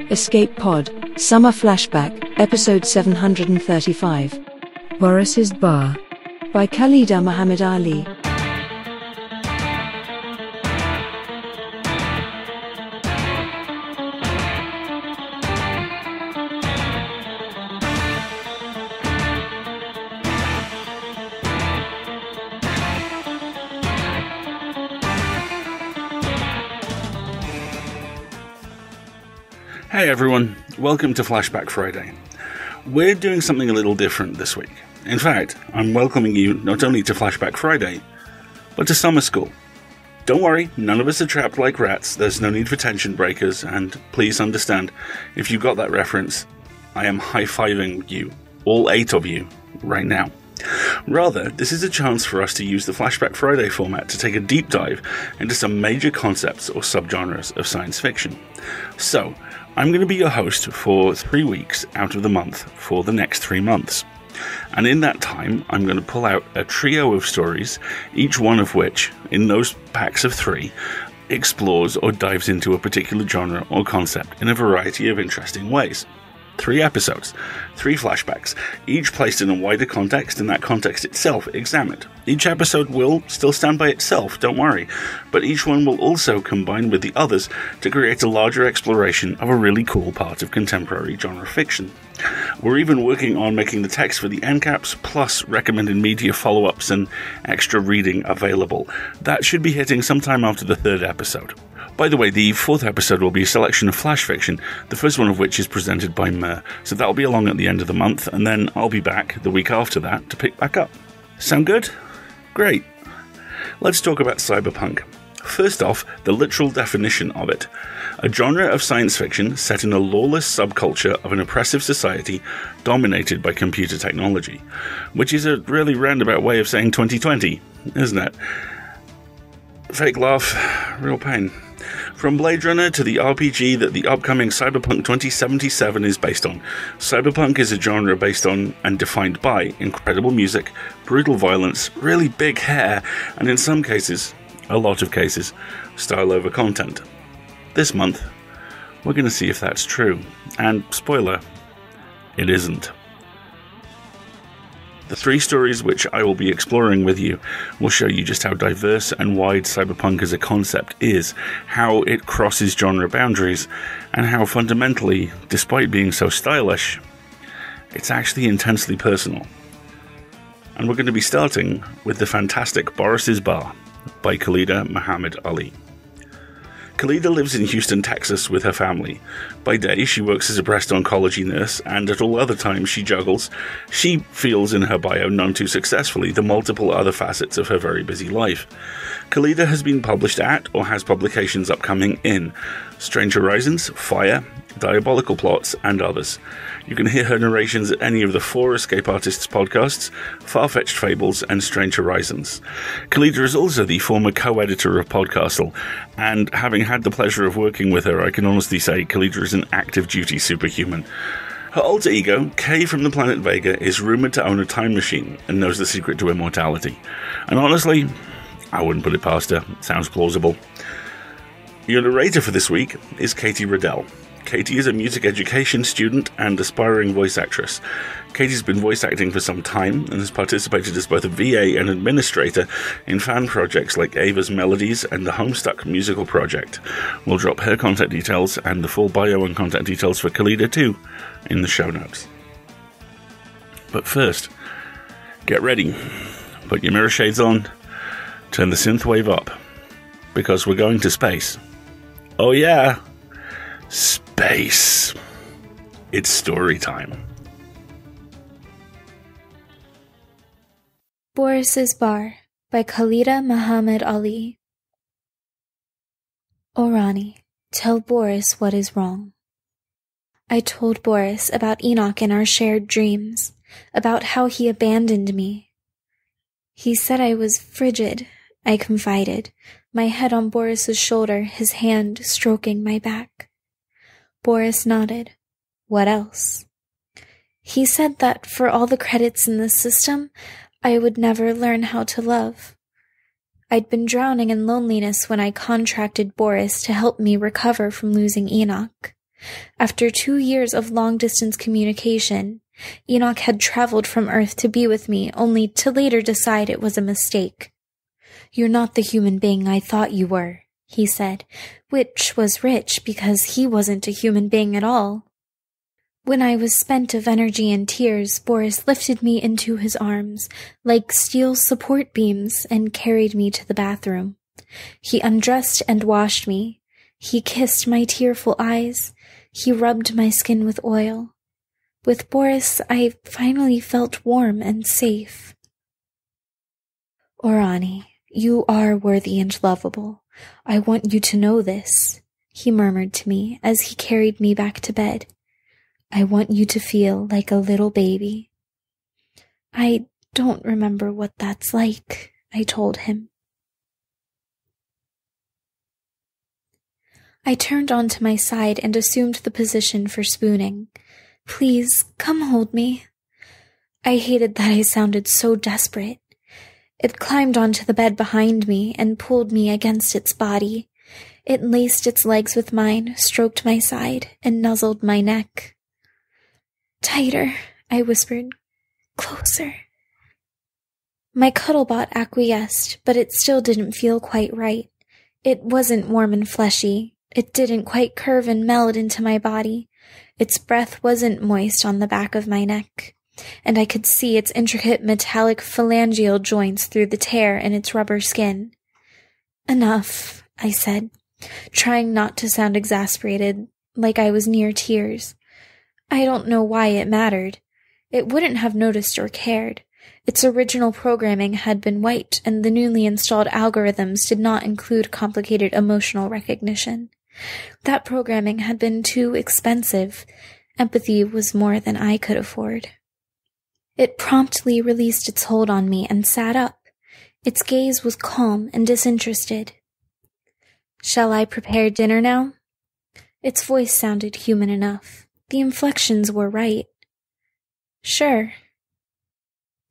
Escape Pod, Summer Flashback, Episode 735. Boris's Bar. By Khalida Muhammad Ali. Hey everyone, welcome to Flashback Friday. We're doing something a little different this week. In fact, I'm welcoming you not only to Flashback Friday, but to summer school. Don't worry, none of us are trapped like rats, there's no need for tension breakers, and please understand, if you got that reference, I am high-fiving you, all 8 of you, right now. Rather, this is a chance for us to use the Flashback Friday format to take a deep dive into some major concepts or subgenres of science fiction. So, I'm going to be your host for 3 weeks out of the month for the next 3 months. And in that time, I'm going to pull out a trio of stories, each one of which, in those packs of 3, explores or dives into a particular genre or concept in a variety of interesting ways. 3 episodes, 3 flashbacks, each placed in a wider context and that context itself examined. Each episode will still stand by itself, don't worry, but each one will also combine with the others to create a larger exploration of a really cool part of contemporary genre fiction. We're even working on making the text for the end caps, plus recommended media follow-ups and extra reading available. That should be hitting sometime after the 3rd episode. By the way, the 4th episode will be a selection of flash fiction, the first one of which is presented by Mer, so that'll be along at the end of the month, and then I'll be back the week after that to pick back up. Sound good? Great. Let's talk about cyberpunk. First off, the literal definition of it. A genre of science fiction set in a lawless subculture of an oppressive society dominated by computer technology. Which is a really roundabout way of saying 2020, isn't it? Fake laugh, real pain. From Blade Runner to the RPG that the upcoming Cyberpunk 2077 is based on, cyberpunk is a genre based on and defined by incredible music, brutal violence, really big hair, and in some cases, a lot of cases, style over content. This month, we're going to see if that's true. And spoiler, it isn't. The 3 stories which I will be exploring with you will show you just how diverse and wide cyberpunk as a concept is, how it crosses genre boundaries, and how fundamentally, despite being so stylish, it's actually intensely personal. And we're going to be starting with the fantastic Boris's Bar by Khalida Muhammad Ali. Khalida lives in Houston, Texas with her family. By day, she works as a breast oncology nurse, and at all other times she juggles, she feels in her bio none too successfully, the multiple other facets of her very busy life. Khalida has been published at, or has publications upcoming in, Strange Horizons, Fire, Diabolical Plots, and others. You can hear her narrations at any of the 4 Escape Artists podcasts, Far-Fetched Fables, and Strange Horizons. Khalida is also the former co-editor of Podcastle, and having had the pleasure of working with her, I can honestly say Khalida is an active-duty superhuman. Her alter ego, Kay from the planet Vega, is rumoured to own a time machine and knows the secret to immortality. And honestly, I wouldn't put it past her. It sounds plausible. Your narrator for this week is Katie Riddell. Katie is a music education student and aspiring voice actress. Katie's been voice acting for some time and has participated as both a VA and administrator in fan projects like Ava's Melodies and the Homestuck musical project. We'll drop her contact details and the full bio and contact details for Khalida too in the show notes. But first, get ready, put your mirror shades on, turn the synthwave up, because we're going to space. Oh yeah! Space. It's story time. Boris's Bar by Khalida Muhammad Ali. O Rani, tell Boris what is wrong. I told Boris about Enoch and our shared dreams, about how he abandoned me. He said I was frigid, I confided, my head on Boris's shoulder, his hand stroking my back. Boris nodded. What else? He said that for all the credits in the system, I would never learn how to love. I'd been drowning in loneliness when I contracted Boris to help me recover from losing Enoch. After 2 years of long-distance communication, Enoch had traveled from Earth to be with me, only to later decide it was a mistake. "You're not the human being I thought you were," he said, which was rich because he wasn't a human being at all. When I was spent of energy and tears, Boris lifted me into his arms, like steel support beams, and carried me to the bathroom. He undressed and washed me. He kissed my tearful eyes. He rubbed my skin with oil. With Boris, I finally felt warm and safe. "Orani, you are worthy and lovable. I want you to know this," he murmured to me as he carried me back to bed. "I want you to feel like a little baby." "I don't remember what that's like," I told him. I turned onto my side and assumed the position for spooning. "Please, come hold me." I hated that I sounded so desperate. It climbed onto the bed behind me and pulled me against its body. It laced its legs with mine, stroked my side, and nuzzled my neck. "Tighter," I whispered. "Closer." My cuddlebot acquiesced, but it still didn't feel quite right. It wasn't warm and fleshy. It didn't quite curve and meld into my body. Its breath wasn't moist on the back of my neck, and I could see its intricate metallic phalangeal joints through the tear in its rubber skin. "Enough," I said, trying not to sound exasperated, like I was near tears. I don't know why it mattered. It wouldn't have noticed or cared. Its original programming had been wiped, and the newly installed algorithms did not include complicated emotional recognition. That programming had been too expensive. Empathy was more than I could afford. It promptly released its hold on me and sat up. Its gaze was calm and disinterested. "Shall I prepare dinner now?" Its voice sounded human enough. The inflections were right. "Sure."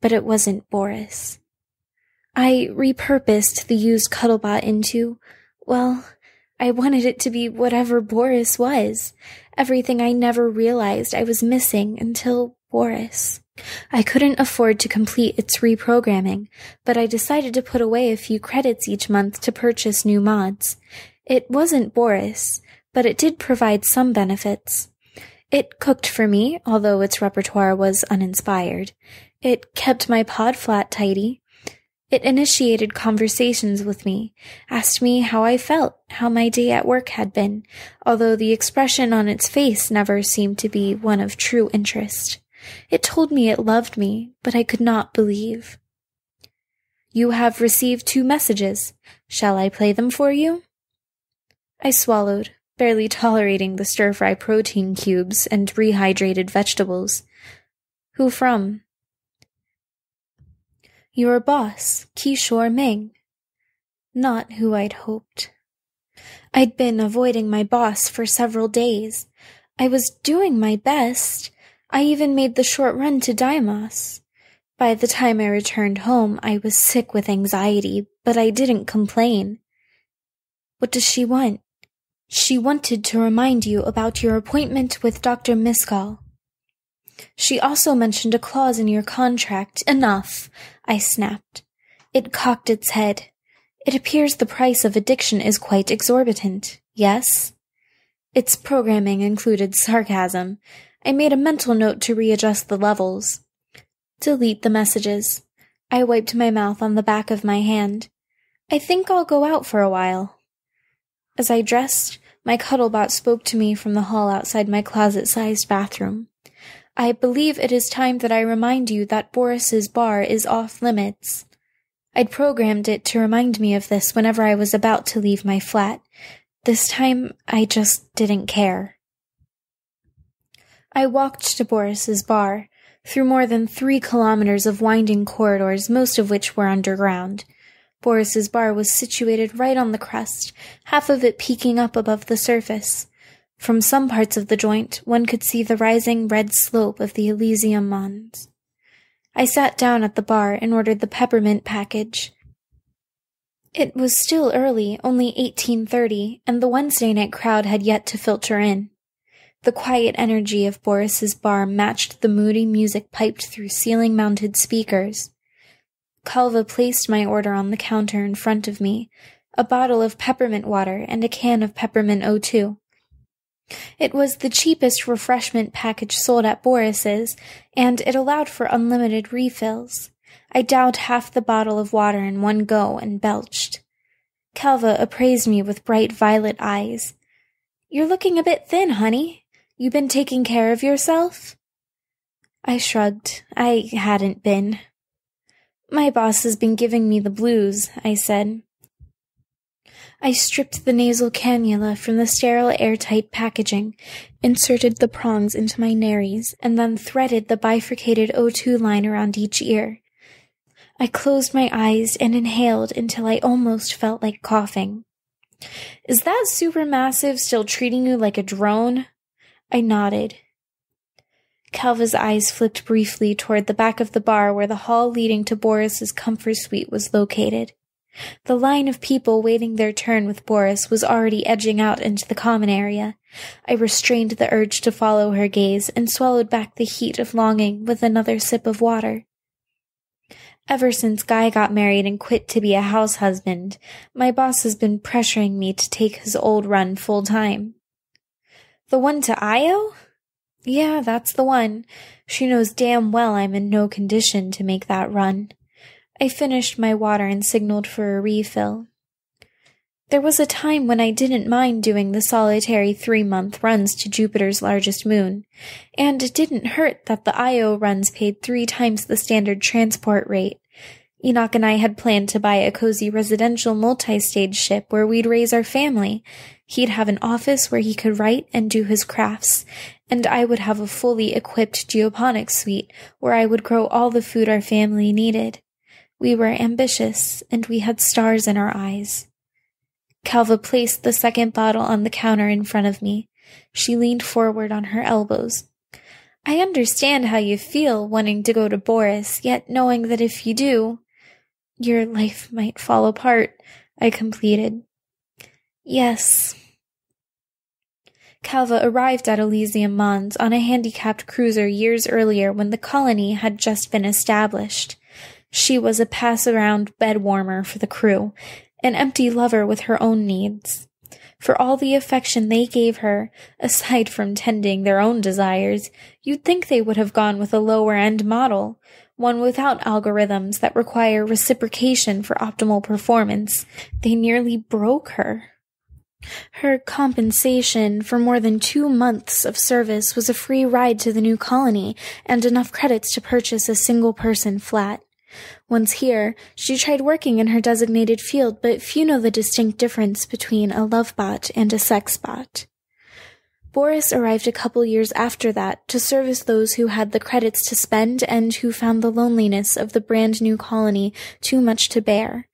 But it wasn't Boris. I repurposed the used Cuddlebot into, well, I wanted it to be whatever Boris was. Everything I never realized I was missing until Boris. I couldn't afford to complete its reprogramming, but I decided to put away a few credits each month to purchase new mods. It wasn't Boris, but it did provide some benefits. It cooked for me, although its repertoire was uninspired. It kept my pod flat tidy. It initiated conversations with me, asked me how I felt, how my day at work had been, although the expression on its face never seemed to be one of true interest. It told me it loved me, but I could not believe. "You have received 2 messages. Shall I play them for you?" I swallowed, barely tolerating the stir-fry protein cubes and rehydrated vegetables. "Who from?" "Your boss, Kishore Ming." Not who I'd hoped. I'd been avoiding my boss for several days. I was doing my best. I even made the short run to Dimos. By the time I returned home, I was sick with anxiety, but I didn't complain. "What does she want?" "She wanted to remind you about your appointment with Dr. Miskal. She also mentioned a clause in your contract." "Enough," I snapped. It cocked its head. "It appears the price of addiction is quite exorbitant, yes?" Its programming included sarcasm. I made a mental note to readjust the levels. "Delete the messages." I wiped my mouth on the back of my hand. "I think I'll go out for a while." As I dressed, my Cuddlebot spoke to me from the hall outside my closet-sized bathroom. "I believe it is time that I remind you that Boris's bar is off-limits." I'd programmed it to remind me of this whenever I was about to leave my flat. This time, I just didn't care. I walked to Boris's bar, through more than 3 kilometers of winding corridors, most of which were underground. Boris's bar was situated right on the crust, half of it peeking up above the surface. From some parts of the joint, one could see the rising red slope of the Elysium Mons. I sat down at the bar and ordered the peppermint package. It was still early, only 18:30, and the Wednesday night crowd had yet to filter in. The quiet energy of Boris's bar matched the moody music piped through ceiling-mounted speakers. Calva placed my order on the counter in front of me, a bottle of peppermint water and a can of peppermint O2. It was the cheapest refreshment package sold at Boris's, and it allowed for unlimited refills. I downed half the bottle of water in one go and belched. Calva appraised me with bright violet eyes. "You're looking a bit thin, honey. You been taking care of yourself?" I shrugged. I hadn't been. "My boss has been giving me the blues," I said. I stripped the nasal cannula from the sterile airtight packaging, inserted the prongs into my nares, and then threaded the bifurcated O2 line around each ear. I closed my eyes and inhaled until I almost felt like coughing. "Is that supermassive still treating you like a drone?" I nodded. Calva's eyes flicked briefly toward the back of the bar where the hall leading to Boris's comfort suite was located. The line of people waiting their turn with Boris was already edging out into the common area. I restrained the urge to follow her gaze and swallowed back the heat of longing with another sip of water. Ever since Guy got married and quit to be a house husband, my boss has been pressuring me to take his old run full-time. "The one to Io?" "Yeah, that's the one. She knows damn well I'm in no condition to make that run." I finished my water and signaled for a refill. There was a time when I didn't mind doing the solitary 3-month runs to Jupiter's largest moon, and it didn't hurt that the Io runs paid 3 times the standard transport rate. Enoch and I had planned to buy a cozy residential multi-stage ship where we'd raise our family. He'd have an office where he could write and do his crafts, and I would have a fully equipped geoponics suite where I would grow all the food our family needed. We were ambitious, and we had stars in our eyes. Calva placed the second bottle on the counter in front of me. She leaned forward on her elbows. "I understand how you feel wanting to go to Boris, yet knowing that if you do, your life might fall apart," I completed. "Yes." Calva arrived at Elysium Mons on a handicapped cruiser years earlier when the colony had just been established. She was a pass-around bed warmer for the crew, an empty lover with her own needs. For all the affection they gave her, aside from tending their own desires, you'd think they would have gone with a lower-end model, one without algorithms that require reciprocation for optimal performance. They nearly broke her. Her compensation for more than 2 months of service was a free ride to the new colony and enough credits to purchase a single-person flat. Once here, she tried working in her designated field, but few know the distinct difference between a love bot and a sex bot. Boris arrived a couple years after that to service those who had the credits to spend and who found the loneliness of the brand new colony too much to bear.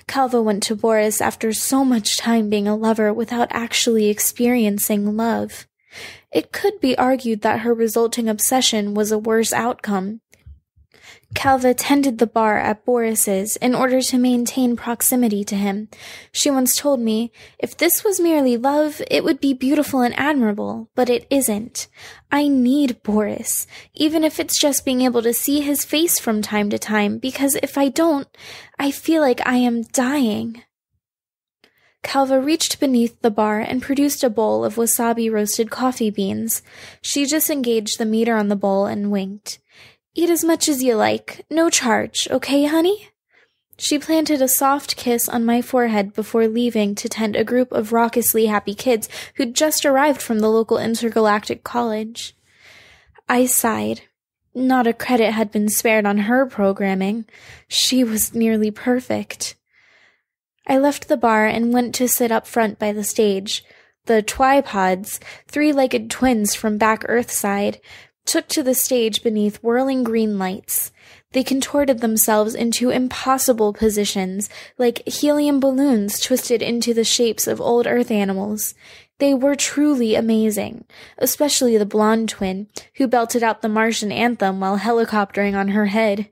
Calva went to Boris after so much time being a lover without actually experiencing love. It could be argued that her resulting obsession was a worse outcome. Calva tended the bar at Boris's in order to maintain proximity to him. She once told me, "If this was merely love, it would be beautiful and admirable, but it isn't. I need Boris, even if it's just being able to see his face from time to time, because if I don't, I feel like I am dying." Calva reached beneath the bar and produced a bowl of wasabi-roasted coffee beans. She disengaged the meter on the bowl and winked. "Eat as much as you like. No charge, okay, honey?" She planted a soft kiss on my forehead before leaving to tend a group of raucously happy kids who'd just arrived from the local intergalactic college. I sighed. Not a credit had been spared on her programming. She was nearly perfect. I left the bar and went to sit up front by the stage. The Twipods, 3-legged twins from back Earthside, took to the stage beneath whirling green lights. They contorted themselves into impossible positions, like helium balloons twisted into the shapes of old Earth animals. They were truly amazing, especially the blonde twin, who belted out the Martian anthem while helicoptering on her head.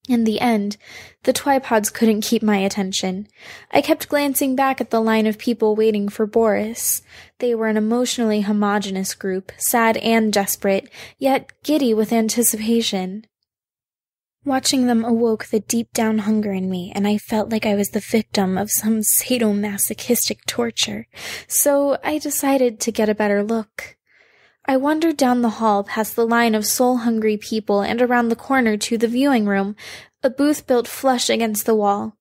In the end, the twipods couldn't keep my attention. I kept glancing back at the line of people waiting for Boris. They were an emotionally homogeneous group, sad and desperate, yet giddy with anticipation. Watching them awoke the deep-down hunger in me, and I felt like I was the victim of some sadomasochistic torture, so I decided to get a better look. I wandered down the hall past the line of soul-hungry people and around the corner to the viewing room, a booth built flush against the wall.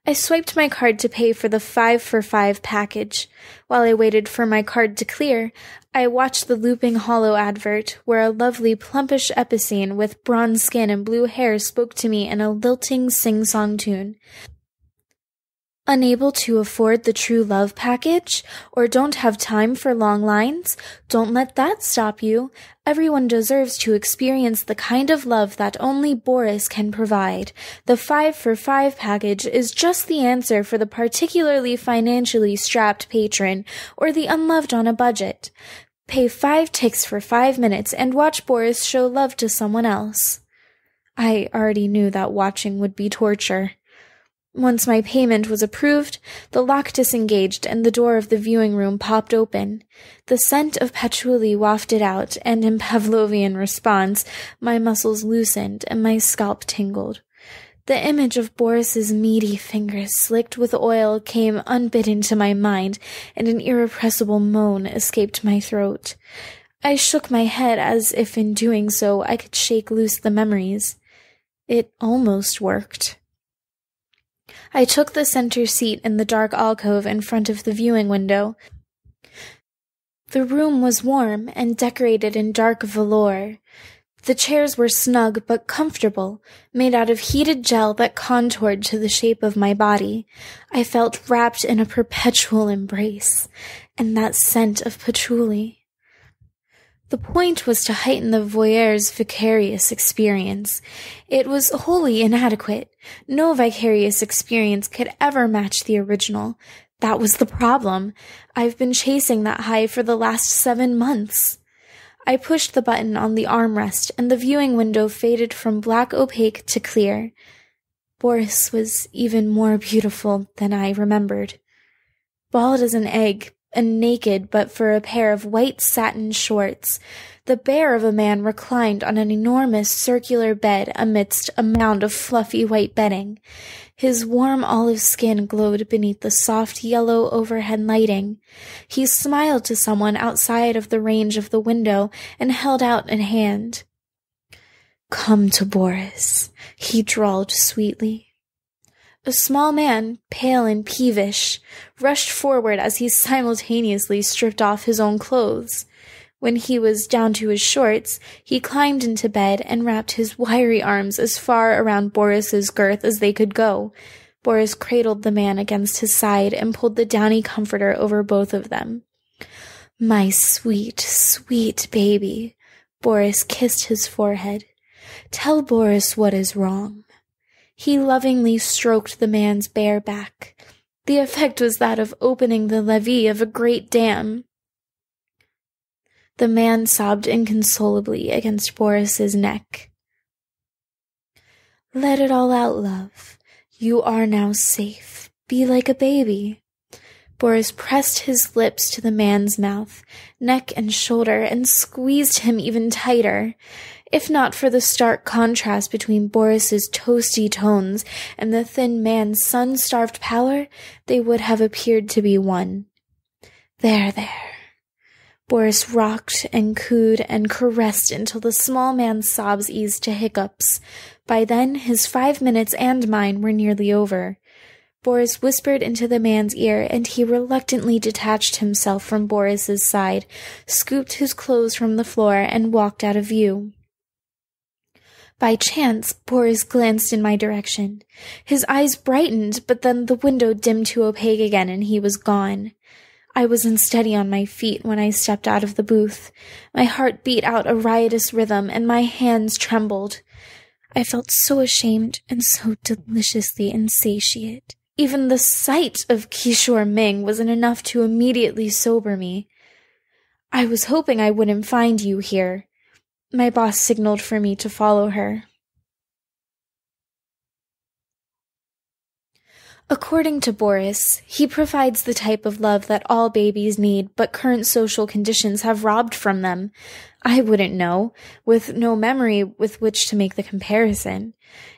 I swiped my card to pay for the 5-for-5 package. While I waited for my card to clear, I watched the looping hollow advert, where a lovely plumpish epicene with bronze skin and blue hair spoke to me in a lilting sing-song tune. Unable to afford the true love package? Or don't have time for long lines? Don't let that stop you. Everyone deserves to experience the kind of love that only Boris can provide. The 5-for-5 package is just the answer for the particularly financially strapped patron or the unloved on a budget. Pay 5 ticks for 5 minutes and watch Boris show love to someone else. I already knew that watching would be torture. Once my payment was approved, the lock disengaged and the door of the viewing room popped open. The scent of patchouli wafted out, and in Pavlovian response, my muscles loosened and my scalp tingled. The image of Boris's meaty fingers slicked with oil came unbidden to my mind, and an irrepressible moan escaped my throat. I shook my head as if in doing so I could shake loose the memories. It almost worked. I took the center seat in the dark alcove in front of the viewing window. The room was warm and decorated in dark velour. The chairs were snug but comfortable, made out of heated gel that contoured to the shape of my body. I felt wrapped in a perpetual embrace, and that scent of patchouli. The point was to heighten the voyeur's vicarious experience. It was wholly inadequate. No vicarious experience could ever match the original. That was the problem. I've been chasing that high for the last 7 months. I pushed the button on the armrest, and the viewing window faded from black opaque to clear. Boris was even more beautiful than I remembered. Bald as an egg, and naked but for a pair of white satin shorts, the bear of a man reclined on an enormous circular bed amidst a mound of fluffy white bedding. His warm olive skin glowed beneath the soft yellow overhead lighting. He smiled to someone outside of the range of the window and held out a hand. "Come to Boris," he drawled sweetly. A small man, pale and peevish, rushed forward as he simultaneously stripped off his own clothes. When he was down to his shorts, he climbed into bed and wrapped his wiry arms as far around Boris's girth as they could go. Boris cradled the man against his side and pulled the downy comforter over both of them. "My sweet, sweet baby," Boris kissed his forehead. "Tell Boris what is wrong." He lovingly stroked the man's bare back. The effect was that of opening the levee of a great dam. The man sobbed inconsolably against Boris's neck. "Let it all out, love. You are now safe. Be like a baby." Boris pressed his lips to the man's mouth, neck and shoulder, and squeezed him even tighter. If not for the stark contrast between Boris's toasty tones and the thin man's sun-starved pallor, they would have appeared to be one. There. Boris rocked and cooed and caressed until the small man's sobs eased to hiccups. By then, his 5 minutes and mine were nearly over. Boris whispered into the man's ear, and he reluctantly detached himself from Boris's side, scooped his clothes from the floor, and walked out of view. By chance, Boris glanced in my direction. His eyes brightened, but then the window dimmed to opaque again, and he was gone. I was unsteady on my feet when I stepped out of the booth. My heart beat out a riotous rhythm, and my hands trembled. I felt so ashamed and so deliciously insatiate. Even the sight of Kishore Ming wasn't enough to immediately sober me. "I was hoping I wouldn't find you here." My boss signaled for me to follow her. According to Boris, he provides the type of love that all babies need, but current social conditions have robbed from them. I wouldn't know, with no memory with which to make the comparison.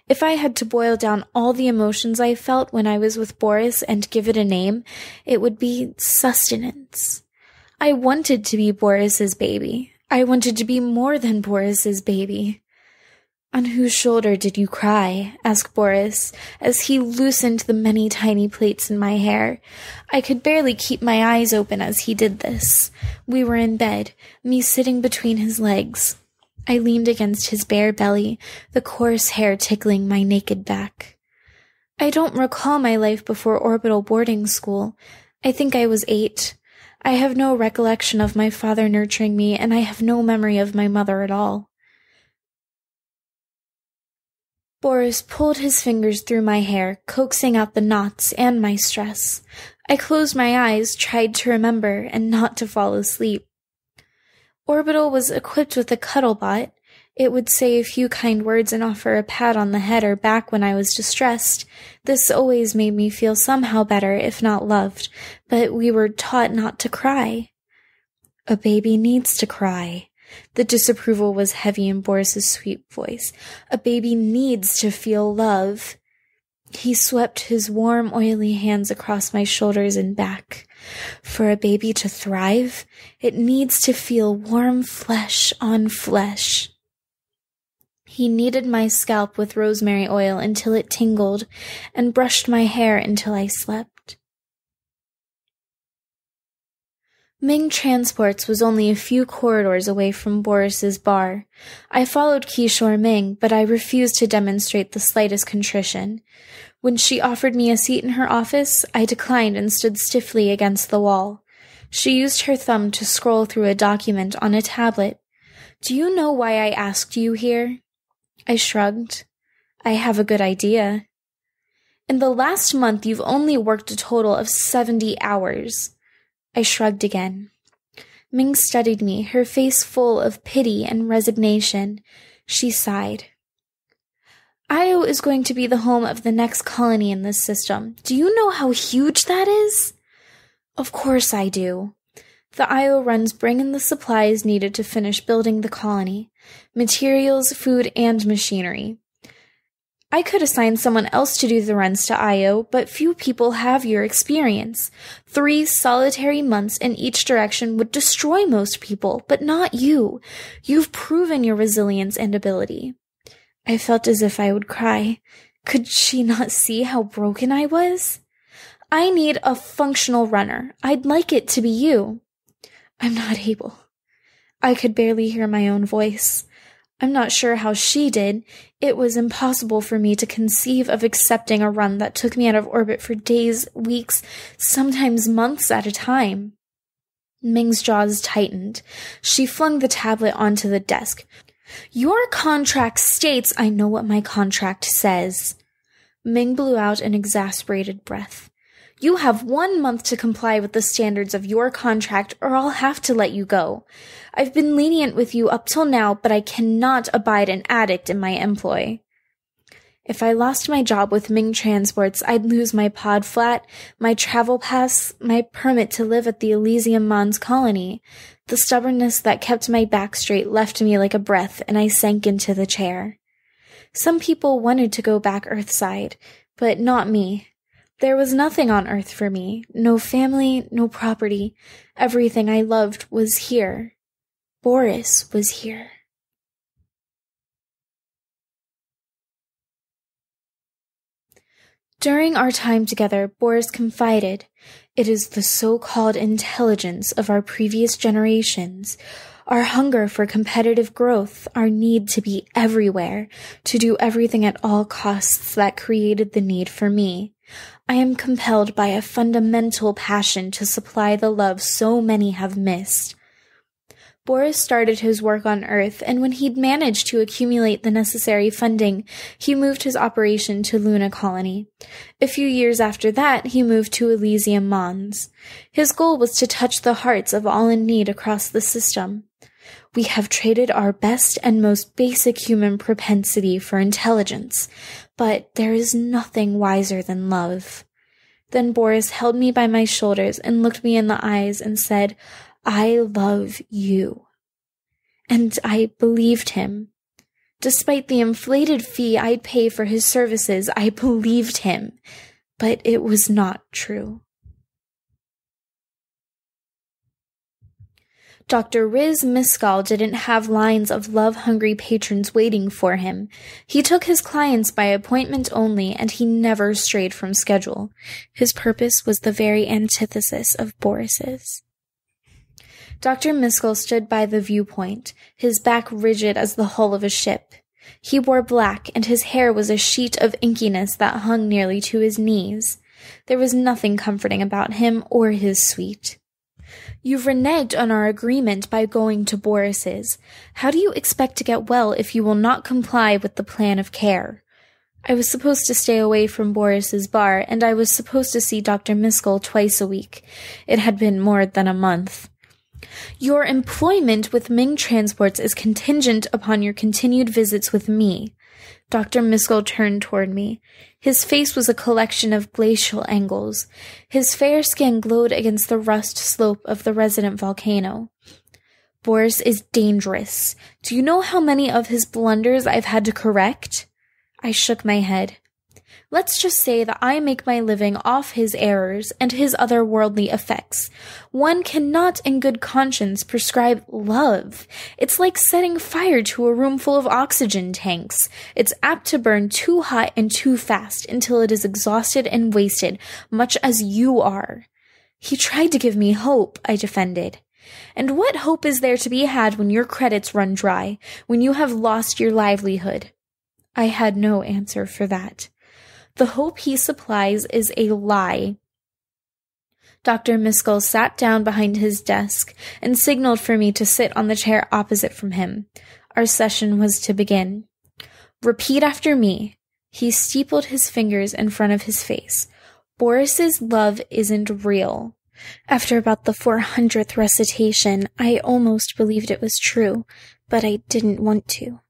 If I had to boil down all the emotions I felt when I was with Boris and give it a name, it would be sustenance. I wanted to be Boris's baby. I wanted to be more than Boris's baby. "On whose shoulder did you cry?" asked Boris, as he loosened the many tiny plaits in my hair. I could barely keep my eyes open as he did this. We were in bed, me sitting between his legs. I leaned against his bare belly, the coarse hair tickling my naked back. I don't recall my life before orbital boarding school. I think I was 8. I have no recollection of my father nurturing me, and I have no memory of my mother at all. Boris pulled his fingers through my hair, coaxing out the knots and my stress. I closed my eyes, tried to remember, and not to fall asleep. Orbital was equipped with a cuddlebot. It would say a few kind words and offer a pat on the head or back when I was distressed. This always made me feel somehow better, if not loved, but we were taught not to cry. "A baby needs to cry." The disapproval was heavy in Boris's sweet voice. "A baby needs to feel love." He swept his warm, oily hands across my shoulders and back. "For a baby to thrive, it needs to feel warm flesh on flesh." He kneaded my scalp with rosemary oil until it tingled, and brushed my hair until I slept. Ming Transports was only a few corridors away from Boris's bar. I followed Kishore Ming, but I refused to demonstrate the slightest contrition. When she offered me a seat in her office, I declined and stood stiffly against the wall. She used her thumb to scroll through a document on a tablet. "Do you know why I asked you here?" I shrugged. "I have a good idea." "In the last month, you've only worked a total of 70 hours. I shrugged again. Ming studied me, her face full of pity and resignation. She sighed. "Io is going to be the home of the next colony in this system. Do you know how huge that is?" "Of course I do." The Io runs bring in the supplies needed to finish building the colony. Materials, food, and machinery. I could assign someone else to do the runs to Io, but few people have your experience. 3 solitary months in each direction would destroy most people, but not you. You've proven your resilience and ability. I felt as if I would cry. Could she not see how broken I was? "I need a functional runner. I'd like it to be you." "I'm not able." I could barely hear my own voice. I'm not sure how she did. It was impossible for me to conceive of accepting a run that took me out of orbit for days, weeks, sometimes months at a time. Ming's jaws tightened. She flung the tablet onto the desk. "Your contract states—" "I know what my contract says." Ming blew out an exasperated breath. "You have 1 month to comply with the standards of your contract, or I'll have to let you go. I've been lenient with you up till now, but I cannot abide an addict in my employ." If I lost my job with Ming Transports, I'd lose my pod flat, my travel pass, my permit to live at the Elysium Mons colony. The stubbornness that kept my back straight left me like a breath, and I sank into the chair. Some people wanted to go back Earthside, but not me. There was nothing on Earth for me. No family, no property. Everything I loved was here. Boris was here. During our time together, Boris confided, "It is the so-called intelligence of our previous generations, our hunger for competitive growth, our need to be everywhere, to do everything at all costs that created the need for me. I am compelled by a fundamental passion to supply the love so many have missed." Boris started his work on Earth, and when he'd managed to accumulate the necessary funding, he moved his operation to Luna Colony. A few years after that, he moved to Elysium Mons. His goal was to touch the hearts of all in need across the system. "We have traded our best and most basic human propensity for intelligence, but there is nothing wiser than love." Then Boris held me by my shoulders and looked me in the eyes and said, "I love you." And I believed him. Despite the inflated fee I'd pay for his services, I believed him. But it was not true. Dr. Riz Miskal didn't have lines of love-hungry patrons waiting for him. He took his clients by appointment only, and he never strayed from schedule. His purpose was the very antithesis of Boris's. Dr. Miskal stood by the viewpoint, his back rigid as the hull of a ship. He wore black, and his hair was a sheet of inkiness that hung nearly to his knees. There was nothing comforting about him or his suite. "You've reneged on our agreement by going to Boris's. How do you expect to get well if you will not comply with the plan of care?" I was supposed to stay away from Boris's bar, and I was supposed to see Dr. Miskal twice a week. It had been more than a month. "Your employment with Ming Transports is contingent upon your continued visits with me." Dr. Miskal turned toward me. His face was a collection of glacial angles. His fair skin glowed against the rust slope of the resident volcano. "Boris is dangerous. Do you know how many of his blunders I've had to correct?" I shook my head. "Let's just say that I make my living off his errors and his otherworldly effects. One cannot in good conscience prescribe love. It's like setting fire to a room full of oxygen tanks. It's apt to burn too hot and too fast until it is exhausted and wasted, much as you are." "He tried to give me hope," I defended. "And what hope is there to be had when your credits run dry, when you have lost your livelihood?" I had no answer for that. "The hope he supplies is a lie." Dr. Miskal sat down behind his desk and signaled for me to sit on the chair opposite from him. Our session was to begin. "Repeat after me." He steepled his fingers in front of his face. "Boris's love isn't real." After about the 400th recitation, I almost believed it was true, but I didn't want to.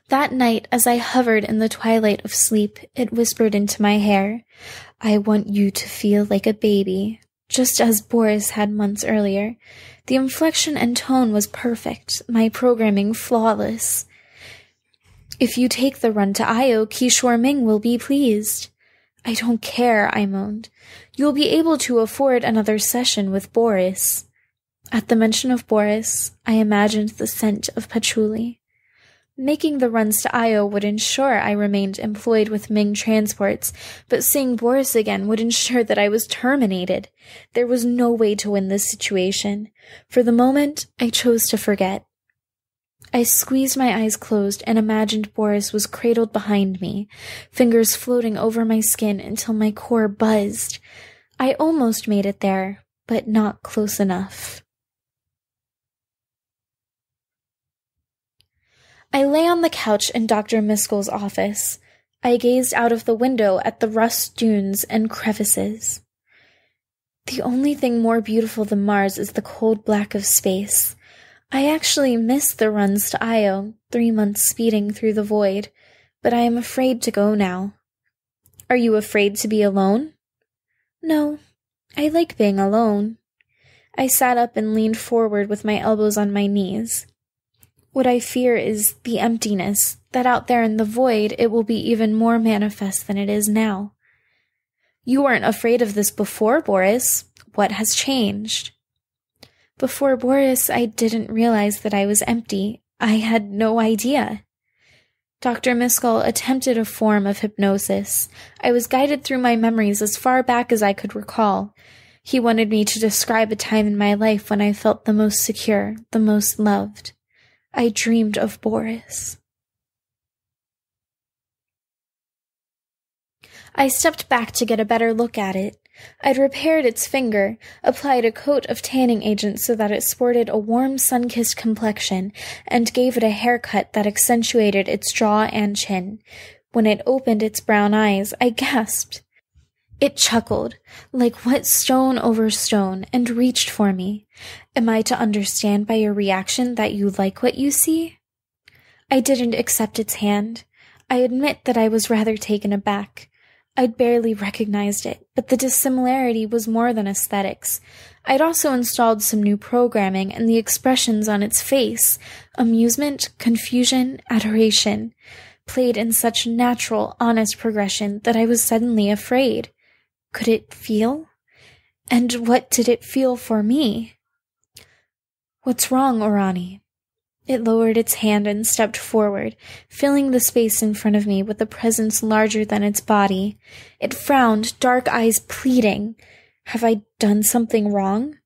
That night, as I hovered in the twilight of sleep, it whispered into my hair, "I want you to feel like a baby," just as Boris had months earlier. The inflection and tone was perfect, my programming flawless. "If you take the run to Io, Kishore Ming will be pleased." "I don't care," I moaned. "You'll be able to afford another session with Boris." At the mention of Boris, I imagined the scent of patchouli. Making the runs to Io would ensure I remained employed with Ming Transports, but seeing Boris again would ensure that I was terminated. There was no way to win this situation. For the moment, I chose to forget. I squeezed my eyes closed and imagined Boris was cradled behind me, fingers floating over my skin until my core buzzed. I almost made it there, but not close enough. I lay on the couch in Dr. Miskal's office. I gazed out of the window at the rust dunes and crevices. The only thing more beautiful than Mars is the cold black of space. I actually miss the runs to Io, 3 months speeding through the void, but I am afraid to go now. Are you afraid to be alone? No, I like being alone. I sat up and leaned forward with my elbows on my knees. What I fear is the emptiness, that out there in the void it will be even more manifest than it is now. You weren't afraid of this before, Boris. What has changed? Before Boris, I didn't realize that I was empty. I had no idea. Dr. Miskal attempted a form of hypnosis. I was guided through my memories as far back as I could recall. He wanted me to describe a time in my life when I felt the most secure, the most loved. I dreamed of Boris. I stepped back to get a better look at it. I'd repaired its finger, applied a coat of tanning agent so that it sported a warm, sun-kissed complexion, and gave it a haircut that accentuated its jaw and chin. When it opened its brown eyes, I gasped. It chuckled, like wet stone over stone, and reached for me. Am I to understand by your reaction that you like what you see? I didn't accept its hand. I admit that I was rather taken aback. I'd barely recognized it, but the dissimilarity was more than aesthetics. I'd also installed some new programming, and the expressions on its face, amusement, confusion, adoration, played in such natural, honest progression that I was suddenly afraid. Could it feel? And what did it feel for me? "What's wrong, Orani?" It lowered its hand and stepped forward, filling the space in front of me with a presence larger than its body. It frowned, dark eyes pleading. Have I done something wrong?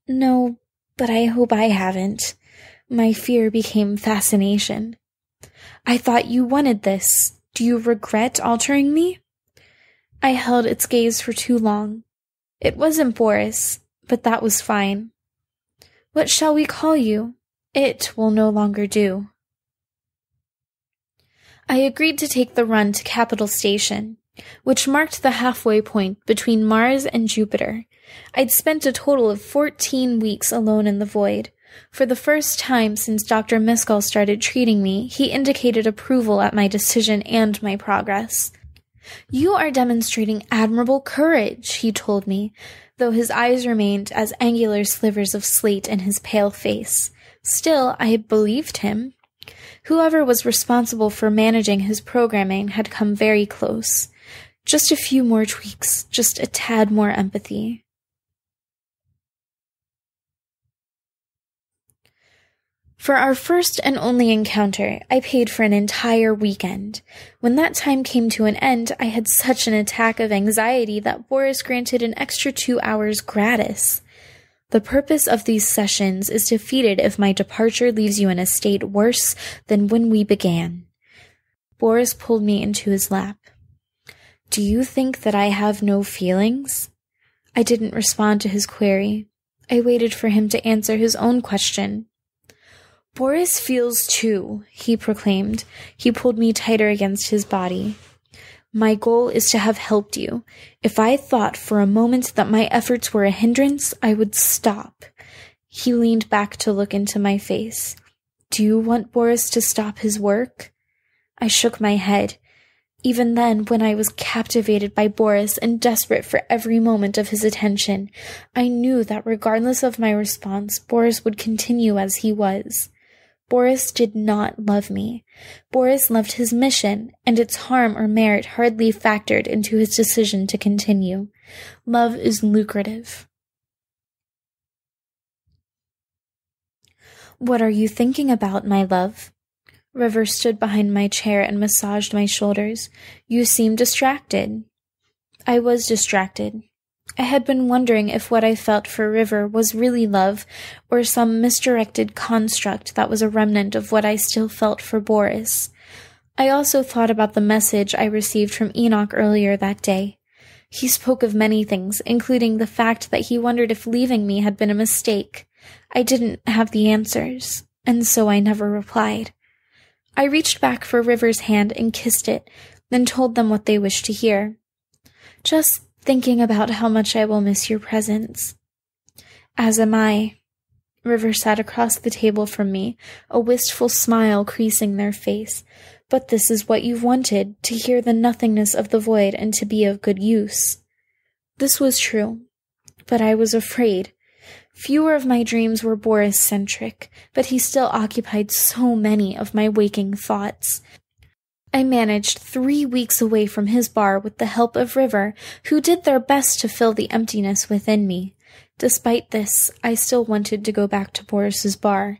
No, but I hope I haven't. My fear became fascination. I thought you wanted this. Do you regret altering me? I held its gaze for too long. It wasn't Boris, but that was fine. What shall we call you? It will no longer do. I agreed to take the run to Capital Station, which marked the halfway point between Mars and Jupiter. I'd spent a total of 14 weeks alone in the void. For the first time since Dr. Miskell started treating me, he indicated approval at my decision and my progress. "You are demonstrating admirable courage," he told me, though his eyes remained as angular slivers of slate in his pale face. Still, I believed him. Whoever was responsible for managing his programming had come very close. Just a few more tweaks, just a tad more empathy. For our first and only encounter, I paid for an entire weekend. When that time came to an end, I had such an attack of anxiety that Boris granted an extra 2 hours gratis. The purpose of these sessions is defeated if my departure leaves you in a state worse than when we began. Boris pulled me into his lap. Do you think that I have no feelings? I didn't respond to his query. I waited for him to answer his own question. Boris feels too, he proclaimed. He pulled me tighter against his body. My goal is to have helped you. If I thought for a moment that my efforts were a hindrance, I would stop. He leaned back to look into my face. Do you want Boris to stop his work? I shook my head. Even then, when I was captivated by Boris and desperate for every moment of his attention, I knew that regardless of my response, Boris would continue as he was. Boris did not love me. Boris loved his mission, and its harm or merit hardly factored into his decision to continue. Love is lucrative. What are you thinking about, my love? River stood behind my chair and massaged my shoulders. You seem distracted. I was distracted. I had been wondering if what I felt for River was really love, or some misdirected construct that was a remnant of what I still felt for Boris. I also thought about the message I received from Enoch earlier that day. He spoke of many things, including the fact that he wondered if leaving me had been a mistake. I didn't have the answers, and so I never replied. I reached back for River's hand and kissed it, then told them what they wished to hear. Just thinking about how much I will miss your presence. As am I. River sat across the table from me, a wistful smile creasing their face. But this is what you've wanted, to hear the nothingness of the void and to be of good use. This was true, but I was afraid. Fewer of my dreams were Boris-centric, but he still occupied so many of my waking thoughts. I managed 3 weeks away from his bar with the help of River, who did their best to fill the emptiness within me. Despite this, I still wanted to go back to Boris's bar.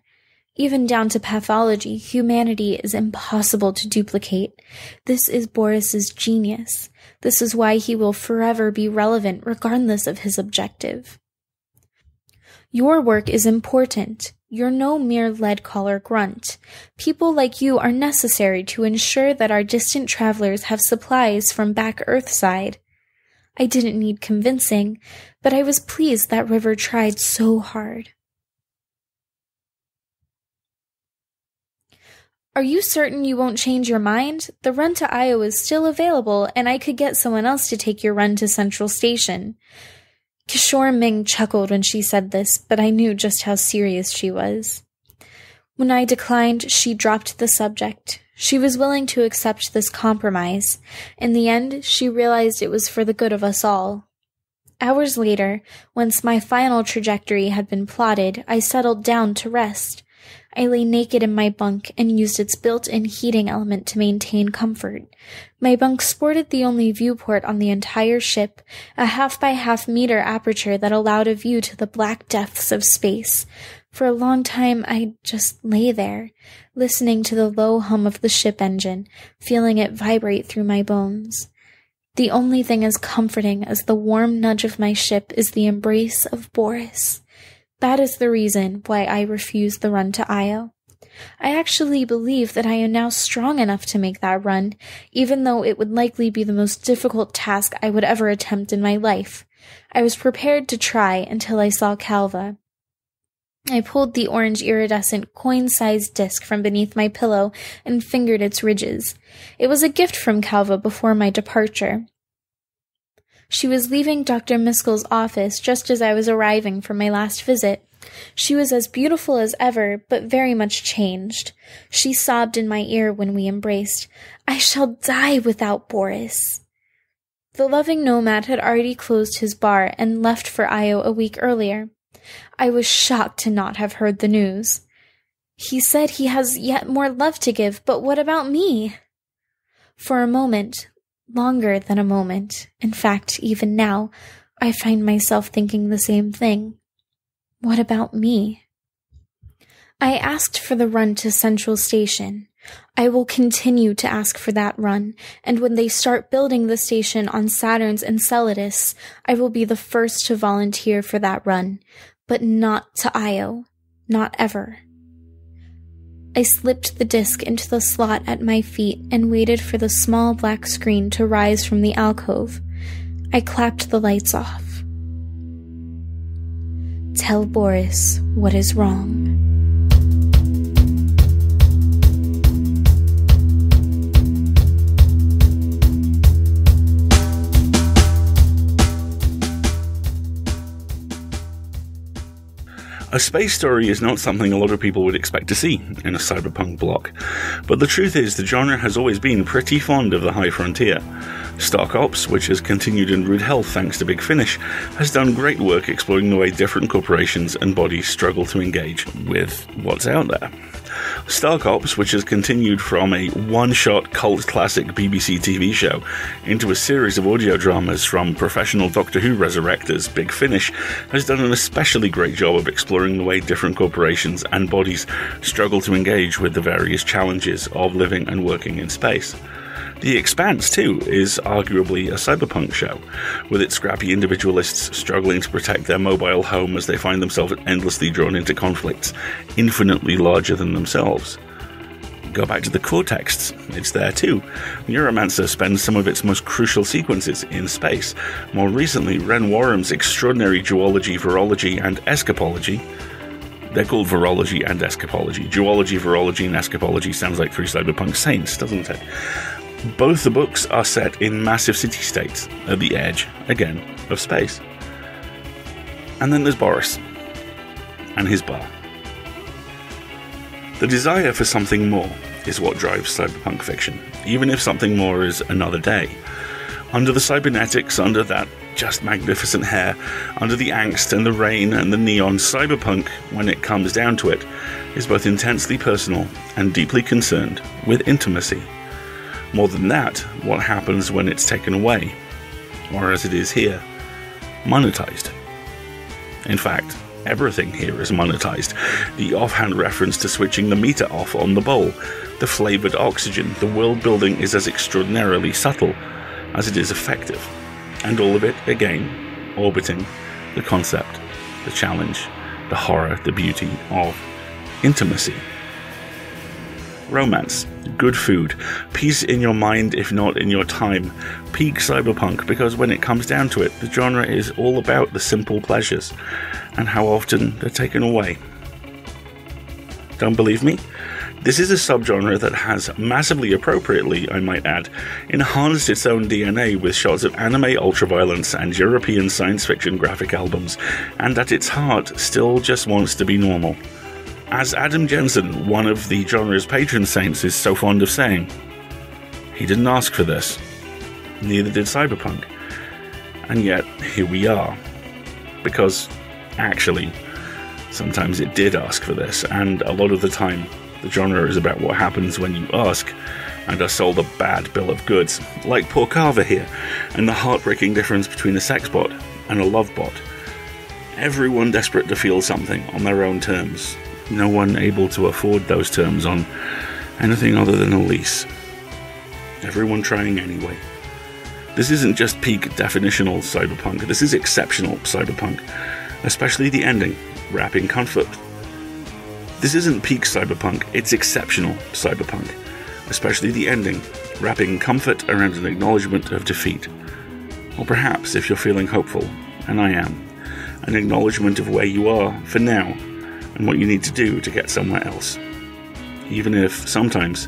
Even down to pathology, humanity is impossible to duplicate. This is Boris's genius. This is why he will forever be relevant regardless of his objective. Your work is important. You're no mere lead-collar grunt. People like you are necessary to ensure that our distant travelers have supplies from back Earthside. I didn't need convincing, but I was pleased that River tried so hard. Are you certain you won't change your mind? The run to Iowa is still available, and I could get someone else to take your run to Central Station. Kishore Ming chuckled when she said this, but I knew just how serious she was. When I declined, she dropped the subject. She was willing to accept this compromise. In the end, she realized it was for the good of us all. Hours later, once my final trajectory had been plotted, I settled down to rest. I lay naked in my bunk and used its built-in heating element to maintain comfort. My bunk sported the only viewport on the entire ship, a 1/2 meter aperture that allowed a view to the black depths of space. For a long time, I just lay there, listening to the low hum of the ship engine, feeling it vibrate through my bones. The only thing as comforting as the warm nudge of my ship is the embrace of Boris. That is the reason why I refused the run to Io. I actually believe that I am now strong enough to make that run, even though it would likely be the most difficult task I would ever attempt in my life. I was prepared to try until I saw Calva. I pulled the orange iridescent coin-sized disc from beneath my pillow and fingered its ridges. It was a gift from Calva before my departure. She was leaving Dr. Miskell's office just as I was arriving for my last visit. She was as beautiful as ever, but very much changed. She sobbed in my ear when we embraced. "I shall die without Boris." The loving nomad had already closed his bar and left for Io a week earlier. I was shocked to not have heard the news. "He said he has yet more love to give, but what about me?" For a moment, longer than a moment, in fact, even now, I find myself thinking the same thing. What about me? I asked for the run to Central Station. I will continue to ask for that run, and when they start building the station on Saturn's Enceladus, I will be the first to volunteer for that run, but not to Io. Not ever. I slipped the disc into the slot at my feet and waited for the small black screen to rise from the alcove. I clapped the lights off. Tell Boris what is wrong. A space story is not something a lot of people would expect to see in a cyberpunk block, but the truth is the genre has always been pretty fond of the high frontier. Stark Ops, which has continued in rude health thanks to Big Finish, has done great work exploring the way different corporations and bodies struggle to engage with what's out there. Stark Ops, which has continued from a one-shot cult classic BBC TV show into a series of audio dramas from professional Doctor Who resurrectors, Big Finish has done an especially great job of exploring the way different corporations and bodies struggle to engage with the various challenges of living and working in space. The Expanse, too, is arguably a cyberpunk show, with its scrappy individualists struggling to protect their mobile home as they find themselves endlessly drawn into conflicts infinitely larger than themselves. Go back to the core texts, it's there too. Neuromancer spends some of its most crucial sequences in space. More recently, Ren Warham's extraordinary duology, virology, and escapology. They're called virology and escapology. Duology, virology, and escapology sounds like three cyberpunk saints, doesn't it? Both the books are set in massive city-states, at the edge, again, of space. And then there's Boris, and his bar. The desire for something more is what drives cyberpunk fiction, even if something more is another day. Under the cybernetics, under that just magnificent hair, under the angst and the rain and the neon, cyberpunk, when it comes down to it, is both intensely personal and deeply concerned with intimacy. More than that, what happens when it's taken away, or as it is here, monetized. In fact, everything here is monetized. The offhand reference to switching the meter off on the bowl, the flavored oxygen, the world building is as extraordinarily subtle as it is effective. And all of it, again, orbiting the concept, the challenge, the horror, the beauty of intimacy. Romance, good food, peace in your mind if not in your time, peak cyberpunk, because when it comes down to it, the genre is all about the simple pleasures, and how often they're taken away. Don't believe me? This is a subgenre that has massively appropriately, I might add, enhanced its own DNA with shots of anime ultraviolence and European science fiction graphic albums, and at its heart still just wants to be normal. As Adam Jensen, one of the genre's patron saints, is so fond of saying, he didn't ask for this. Neither did cyberpunk. And yet, here we are. Because, actually, sometimes it did ask for this, and a lot of the time, the genre is about what happens when you ask and are sold a bad bill of goods, like poor Carver here, and the heartbreaking difference between a sex bot and a love bot. Everyone desperate to feel something on their own terms, no one able to afford those terms on anything other than a lease. Everyone trying anyway. This isn't just peak definitional cyberpunk, this is exceptional cyberpunk, especially the ending, wrapping comfort. This isn't peak cyberpunk, it's exceptional cyberpunk, especially the ending, wrapping comfort around an acknowledgement of defeat. Or perhaps, if you're feeling hopeful, and I am, an acknowledgement of where you are for now, and what you need to do to get somewhere else. Even if, sometimes,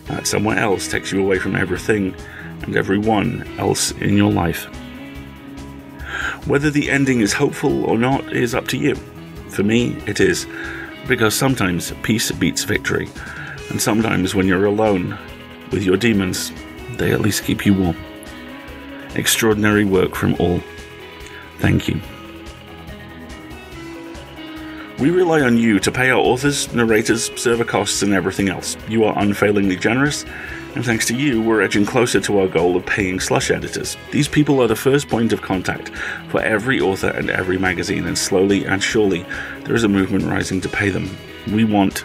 that somewhere else takes you away from everything and everyone else in your life. Whether the ending is hopeful or not is up to you. For me, it is, because sometimes peace beats victory, and sometimes when you're alone with your demons, they at least keep you warm. Extraordinary work from all. Thank you. We rely on you to pay our authors, narrators, server costs, and everything else. You are unfailingly generous, and thanks to you, we're edging closer to our goal of paying slush editors. These people are the first point of contact for every author and every magazine, and slowly and surely, there is a movement rising to pay them. We want,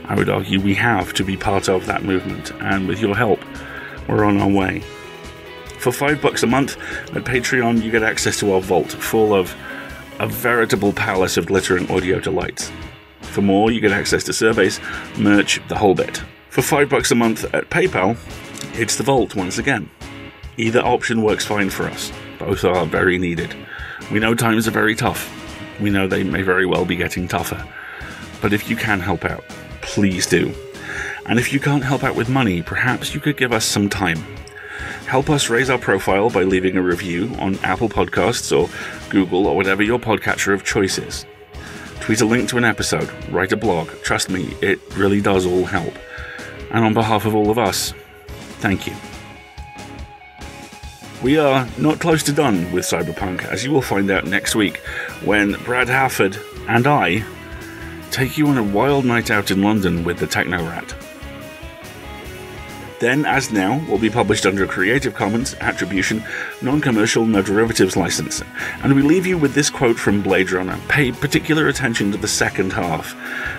I would argue we have, to be part of that movement, and with your help, we're on our way. For $5 a month at Patreon, you get access to our vault, full of a veritable palace of glittering audio delights. For more, you get access to surveys, merch, the whole bit. For $5 a month at PayPal, it's the vault once again. Either option works fine for us. Both are very needed. We know times are very tough. We know they may very well be getting tougher. But if you can help out, please do. And if you can't help out with money, perhaps you could give us some time. Help us raise our profile by leaving a review on Apple Podcasts or Google or whatever your podcatcher of choice is. Tweet a link to an episode, write a blog. Trust me, it really does all help. And on behalf of all of us, thank you. We are not close to done with Cyberpunk, as you will find out next week when Brad Halford and I take you on a wild night out in London with the Techno Rat. Then, as now, will be published under a Creative Commons Attribution, Non-Commercial, No Derivatives license. And we leave you with this quote from Blade Runner. Pay particular attention to the second half,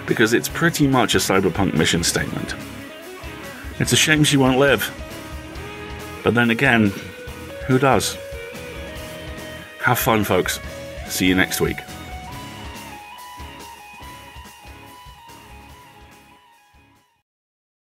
because it's pretty much a cyberpunk mission statement. It's a shame she won't live. But then again, who does? Have fun, folks. See you next week.